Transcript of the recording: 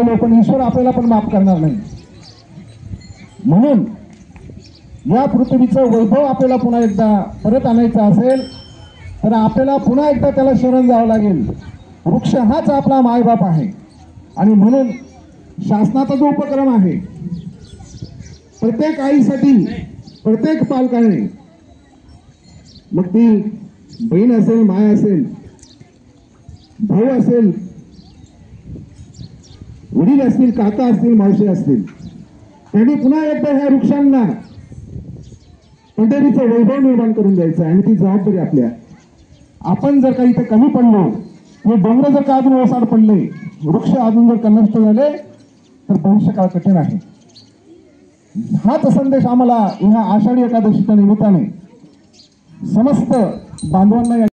केले पण ईश्वर आपल्याला पण माफ करणार नाही। म्हणून या पृथ्वीचं वैभव आपल्याला पुन्हा एकदा परत आणायचं असेल तर आपल्याला पुन्हा एकदा त्याला शरण जावं लागेल। वृक्ष हाच आपला मायबाप आहे आणि म्हणून शासनाचा जो उपक्रम आहे प्रत्येक आईसाठी प्रत्येक पालकाने मग ती बहीण असेल माय असेल भाऊ असेल वडील असतील काका असतील मावशी असतील त्यांनी पुन्हा एकदा ह्या वृक्षांना पंढरीचं वैभव निर्माण करून द्यायचं आणि ती जबाबदारी आपल्या। आपण जर काही इथे कमी पडलो हे डोंगर जर का अजून ओसाड पडले वृक्ष अजून जर नष्ट झाले तर भविष्य काळ कठीण आहे। हाच संदेश आम्हाला ह्या आषाढी एकादशीच्या निमित्ताने समस्त बांधवांना